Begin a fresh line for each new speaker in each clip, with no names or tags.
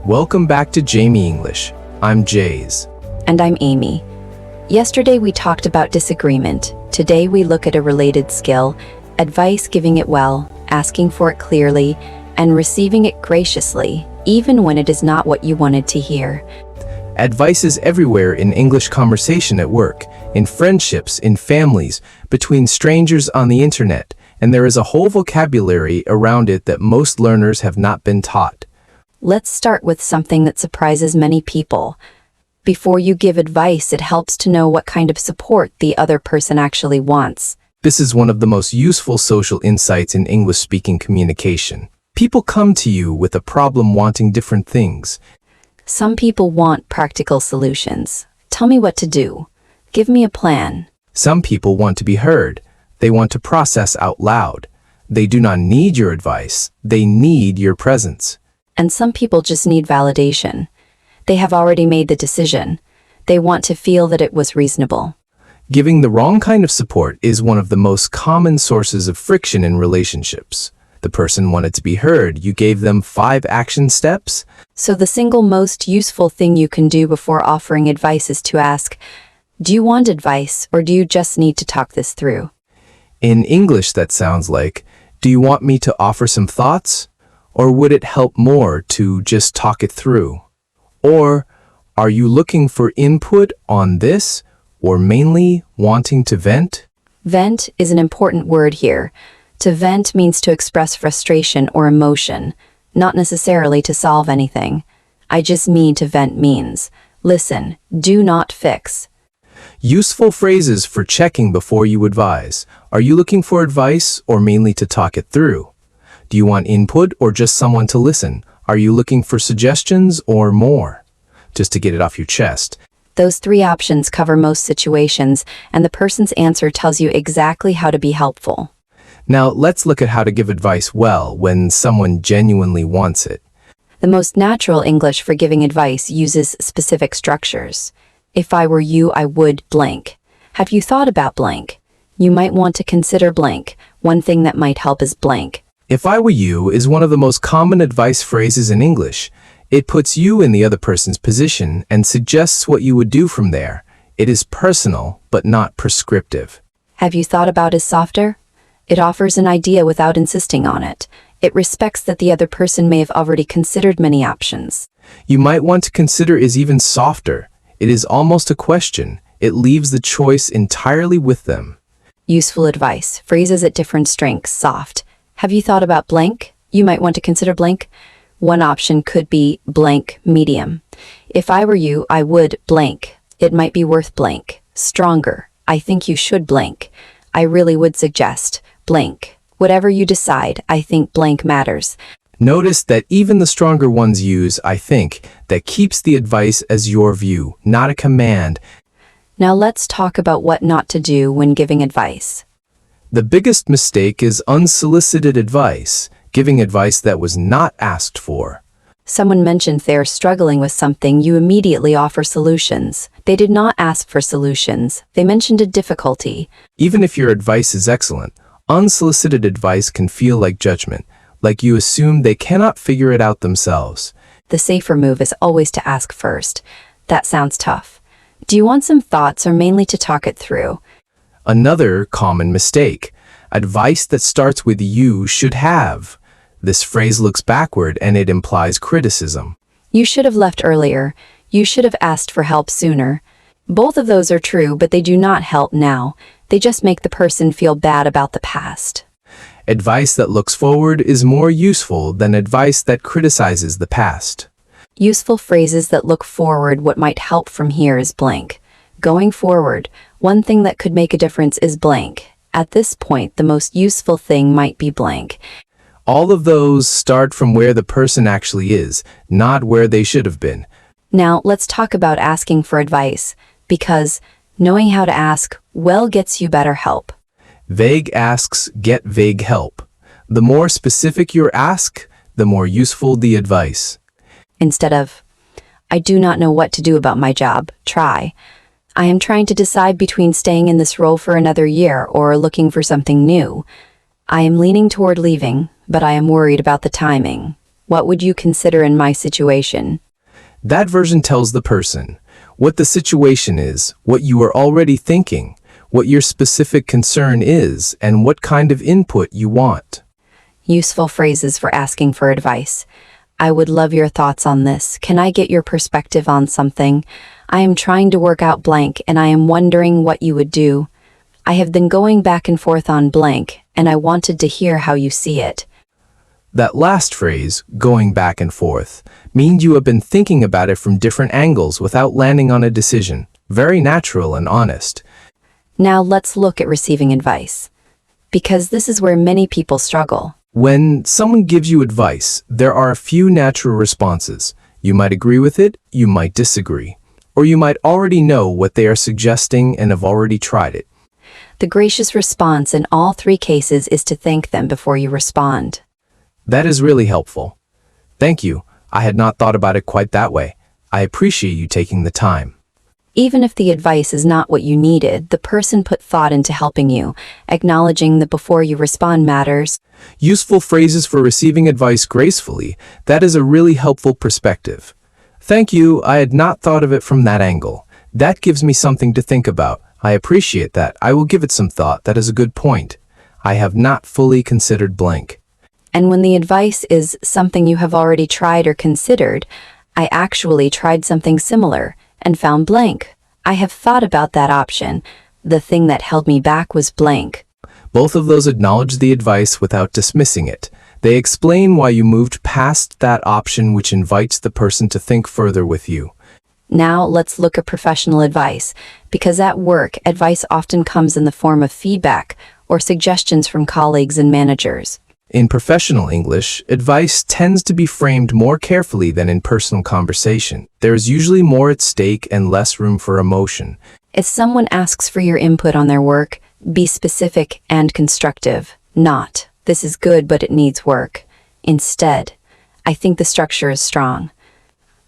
Welcome back to Jamyy English. I'm Jayz.
And I'm Amy. Yesterday we talked about disagreement. Today we look at a related skill, advice, giving it well, asking for it clearly, and receiving it graciously, even when it is not what you wanted to hear.
Advice is everywhere in English conversation at work, in friendships, in families, between strangers on the internet, and there is a whole vocabulary around it that most learners have not been taught.
Let's start with something that surprises many people. Before you give advice, it helps to know what kind of support the other person actually wants.
This is one of the most useful social insights in English-speaking communication. People come to you with a problem wanting different things.
Some people want practical solutions. Tell me what to do. Give me a plan.
Some people want to be heard. They want to process out loud. They do not need your advice. They need your presence.
And some people just need validation. They have already made the decision. They want to feel that it was reasonable.
Giving the wrong kind of support is one of the most common sources of friction in relationships. The person wanted to be heard. You gave them 5 action steps.
So the single most useful thing you can do before offering advice is to ask, do you want advice or do you just need to talk this through?
In English, that sounds like, do you want me to offer some thoughts? Or would it help more to just talk it through? Or are you looking for input on this or mainly wanting to vent?
Vent is an important word here. To vent means to express frustration or emotion, not necessarily to solve anything. I just mean to vent means, listen, do not fix.
Useful phrases for checking before you advise. Are you looking for advice or mainly to talk it through? Do you want input or just someone to listen? Are you looking for suggestions or more? Just to get it off your chest.
Those 3 options cover most situations, and the person's answer tells you exactly how to be helpful.
Now, let's look at how to give advice well when someone genuinely wants it.
The most natural English for giving advice uses specific structures. If I were you, I would blank. Have you thought about blank? You might want to consider blank. One thing that might help is blank.
If I were you is one of the most common advice phrases in English. It puts you in the other person's position and suggests what you would do from there. It is personal, but not prescriptive.
Have you thought about is softer? It offers an idea without insisting on it. It respects that the other person may have already considered many options.
You might want to consider is even softer. It is almost a question. It leaves the choice entirely with them.
Useful advice. Phrases at different strengths. Soft. Have you thought about blank? You might want to consider blank. One option could be blank medium. If I were you, I would blank. It might be worth blank. Stronger. I think you should blank. I really would suggest blank. Whatever you decide, I think blank matters.
Notice that even the stronger ones use I think. That keeps the advice as your view, not a command.
Now let's talk about what not to do when giving advice.
The biggest mistake is unsolicited advice, giving advice that was not asked for.
Someone mentioned they're struggling with something, you immediately offer solutions. They did not ask for solutions. They mentioned a difficulty.
Even if your advice is excellent, unsolicited advice can feel like judgment, like you assume they cannot figure it out themselves.
The safer move is always to ask first. That sounds tough. Do you want some thoughts or mainly to talk it through?
Another common mistake, advice that starts with you should have. This phrase looks backward and it implies criticism.
You should have left earlier. You should have asked for help sooner. Both of those are true, but they do not help now. They just make the person feel bad about the past.
Advice that looks forward is more useful than advice that criticizes the past.
Useful phrases that look forward. What might help from here is blank. Going forward, one thing that could make a difference is blank. At this point, the most useful thing might be blank.
All of those start from where the person actually is, not where they should have been.
Now, let's talk about asking for advice, because knowing how to ask well gets you better help.
Vague asks get vague help. The more specific your ask, the more useful the advice.
Instead of, I do not know what to do about my job, try, I am trying to decide between staying in this role for another year or looking for something new. I am leaning toward leaving, but I am worried about the timing. What would you consider in my situation?
That version tells the person what the situation is, what you are already thinking, what your specific concern is, and what kind of input you want.
Useful phrases for asking for advice. I would love your thoughts on this. Can I get your perspective on something? I am trying to work out blank and I am wondering what you would do. I have been going back and forth on blank and I wanted to hear how you see it.
That last phrase, going back and forth, means you have been thinking about it from different angles without landing on a decision. Very natural and honest.
Now let's look at receiving advice, because this is where many people struggle.
When someone gives you advice, there are a few natural responses. You might agree with it, you might disagree, or you might already know what they are suggesting and have already tried it.
The gracious response in all three cases is to thank them before you respond.
That is really helpful. Thank you. I had not thought about it quite that way. I appreciate you taking the time.
Even if the advice is not what you needed, the person put thought into helping you, acknowledging that before you respond matters.
Useful phrases for receiving advice gracefully. That is a really helpful perspective. Thank you. I had not thought of it from that angle. That gives me something to think about. I appreciate that. I will give it some thought. That is a good point. I have not fully considered blank.
And when the advice is something you have already tried or considered, I actually tried something similar and found blank. I have thought about that option. The thing that held me back was blank.
Both of those acknowledge the advice without dismissing it. They explain why you moved past that option, which invites the person to think further with you.
Now let's look at professional advice, because at work, advice often comes in the form of feedback or suggestions from colleagues and managers.
In professional English, advice tends to be framed more carefully than in personal conversation. There is usually more at stake and less room for emotion.
If someone asks for your input on their work, be specific and constructive. Not, this is good but it needs work. Instead, I think the structure is strong.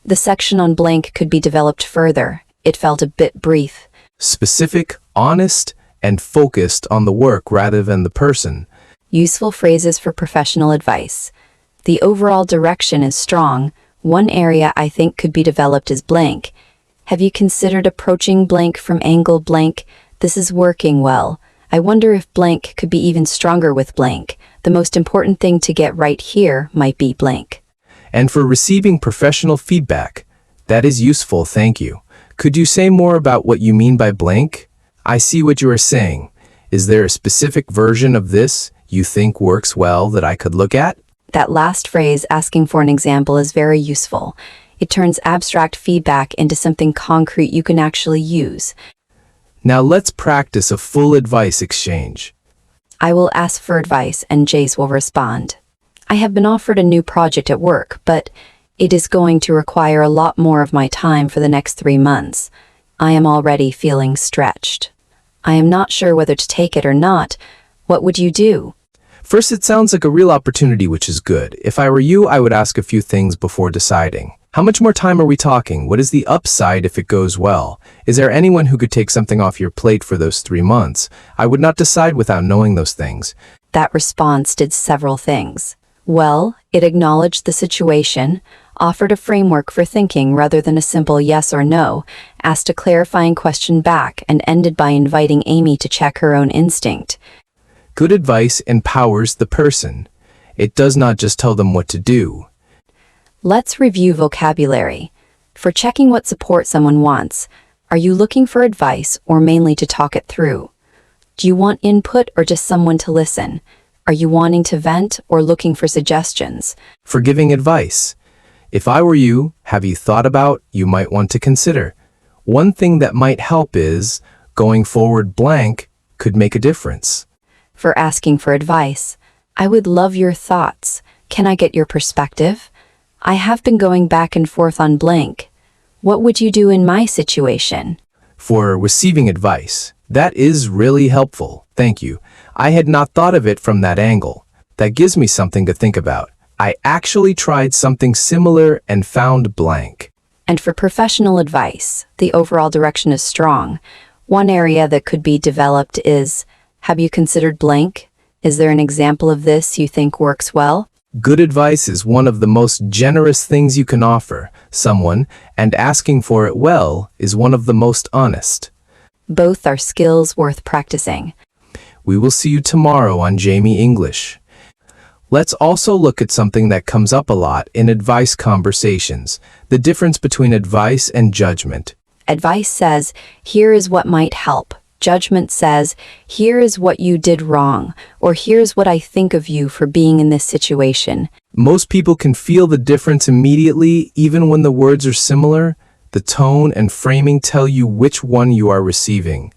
The section on blank could be developed further. It felt a bit brief.
Specific, honest, and focused on the work rather than the person.
Useful phrases for professional advice. The overall direction is strong. One area I think could be developed is blank. Have you considered approaching blank from angle blank? This is working well. I wonder if blank could be even stronger with blank. The most important thing to get right here might be blank.
And for receiving professional feedback, that is useful, thank you. Could you say more about what you mean by blank? I see what you are saying. Is there a specific version of this you think works well that I could look at?
That last phrase, asking for an example, is very useful. It turns abstract feedback into something concrete you can actually use.
Now let's practice a full advice exchange.
I will ask for advice and Jayz will respond. I have been offered a new project at work, but it is going to require a lot more of my time for the next 3 months. I am already feeling stretched. I am not sure whether to take it or not. What would you do?
First, it sounds like a real opportunity, which is good. If I were you, I would ask a few things before deciding. How much more time are we talking? What is the upside if it goes well? Is there anyone who could take something off your plate for those 3 months? I would not decide without knowing those things.
That response did several things. Well, it acknowledged the situation, offered a framework for thinking rather than a simple yes or no, asked a clarifying question back, and ended by inviting Amy to check her own instinct.
Good advice empowers the person. It does not just tell them what to do.
Let's review vocabulary. For checking what support someone wants, are you looking for advice or mainly to talk it through? Do you want input or just someone to listen? Are you wanting to vent or looking for suggestions?
For giving advice. If I were you, have you thought about, you might want to consider. One thing that might help is, going forward blank could make a difference.
For asking for advice, I would love your thoughts. Can I get your perspective? I have been going back and forth on blank. What would you do in my situation?
For receiving advice, that is really helpful. Thank you. I had not thought of it from that angle. That gives me something to think about. I actually tried something similar and found blank.
And for professional advice, the overall direction is strong. One area that could be developed is, have you considered blank? Is there an example of this you think works well?
Good advice is one of the most generous things you can offer someone, and asking for it well is one of the most honest.
Both are skills worth practicing.
We will see you tomorrow on Jamyy English. Let's also look at something that comes up a lot in advice conversations, the difference between advice and judgment.
Advice says, here is what might help. Judgment says, here is what you did wrong, or here's what I think of you for being in this situation.
Most people can feel the difference immediately, even when the words are similar. The tone and framing tell you which one you are receiving.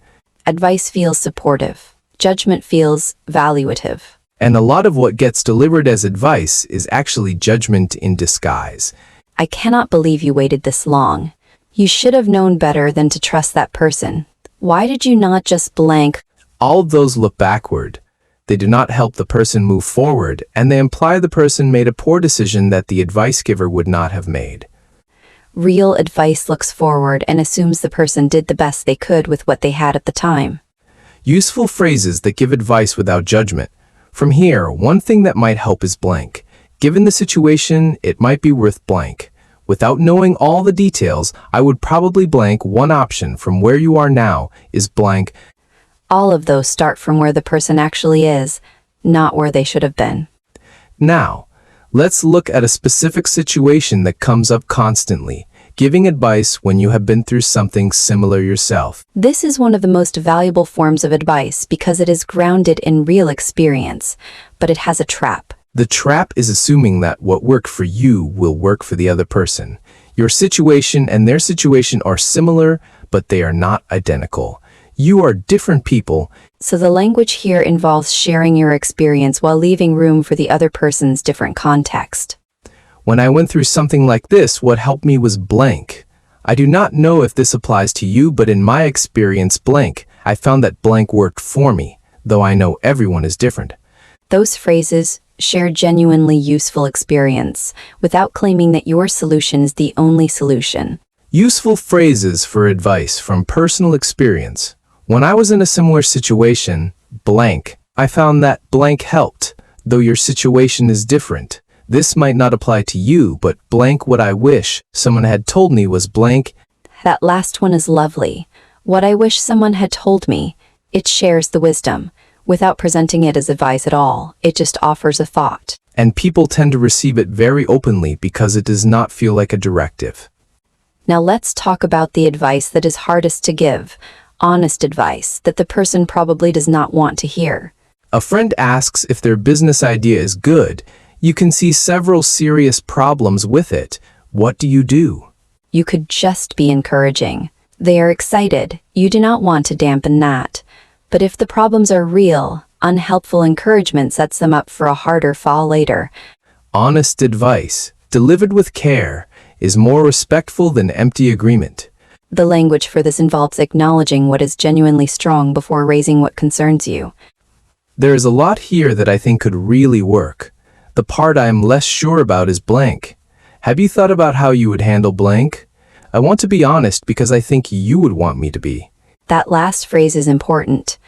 Advice feels supportive. Judgment feels valuative.
And a lot of what gets delivered as advice is actually judgment in disguise.
I cannot believe you waited this long. You should have known better than to trust that person. Why did you not just blank?
All of those look backward. They do not help the person move forward, and they imply the person made a poor decision that the advice giver would not have made.
Real advice looks forward and assumes the person did the best they could with what they had at the time.
Useful phrases that give advice without judgment. From here, one thing that might help is blank. Given the situation, it might be worth blank. Without knowing all the details, I would probably blank. One option from where you are now is blank.
All of those start from where the person actually is, not where they should have been.
Now, let's look at a specific situation that comes up constantly, giving advice when you have been through something similar yourself.
This is one of the most valuable forms of advice because it is grounded in real experience, but it has a trap.
The trap is assuming that what worked for you will work for the other person. Your situation and their situation are similar, but they are not identical. You are different people.
So the language here involves sharing your experience while leaving room for the other person's different context.
When I went through something like this, what helped me was blank. I do not know if this applies to you, but in my experience, blank, I found that blank worked for me, though I know everyone is different.
Those phrases share genuinely useful experience without claiming that your solution is the only solution.
Useful phrases for advice from personal experience. When I was in a similar situation, blank, I found that blank helped, though your situation is different. This might not apply to you, but blank what I wish someone had told me was blank.
That last one is lovely. What I wish someone had told me. It shares the wisdom. Without presenting it as advice at all, it just offers a thought.
And people tend to receive it very openly because it does not feel like a directive.
Now let's talk about the advice that is hardest to give. Honest advice that the person probably does not want to hear.
A friend asks if their business idea is good. You can see several serious problems with it. What do?
You could just be encouraging. They are excited. You do not want to dampen that. But if the problems are real, unhelpful encouragement sets them up for a harder fall later.
Honest advice, delivered with care, is more respectful than empty agreement.
The language for this involves acknowledging what is genuinely strong before raising what concerns you.
There is a lot here that I think could really work. The part I am less sure about is blank. Have you thought about how you would handle blank? I want to be honest because I think you would want me to be.
That last phrase is important.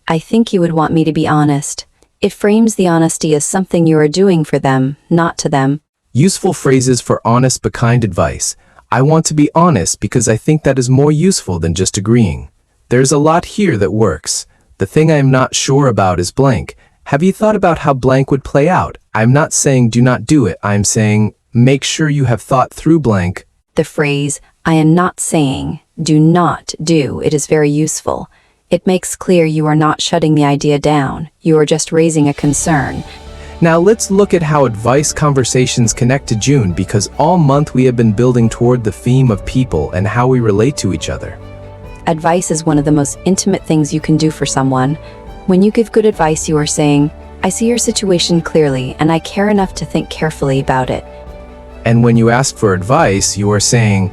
I think you would want me to be honest. It frames the honesty as something you are doing for them, not to them.
Useful phrases for honest but kind advice. I want to be honest because I think that is more useful than just agreeing. There's a lot here that works. The thing I am not sure about is blank. Have you thought about how blank would play out? I'm not saying do not do it. I'm saying make sure you have thought through blank.
The phrase, I am not saying, do not do, it is very useful. It makes clear you are not shutting the idea down. You are just raising a concern.
Now let's look at how advice conversations connect to June, because all month we have been building toward the theme of people and how we relate to each other.
Advice is one of the most intimate things you can do for someone. When you give good advice, you are saying, I see your situation clearly and I care enough to think carefully about it.
And when you ask for advice, you are saying,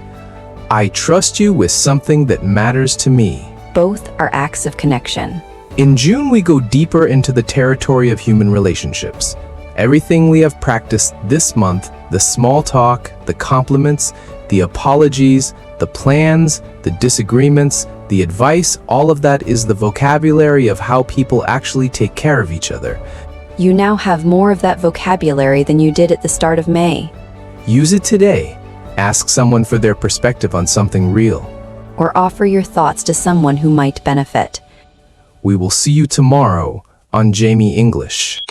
I trust you with something that matters to me.
Both are acts of connection.
In June, we go deeper into the territory of human relationships. Everything we have practiced this month, the small talk, the compliments, the apologies, the plans, the disagreements, the advice, all of that is the vocabulary of how people actually take care of each other.
You now have more of that vocabulary than you did at the start of May.
Use it today. Ask someone for their perspective on something real.
Or offer your thoughts to someone who might benefit.
We will see you tomorrow on Jamyy English.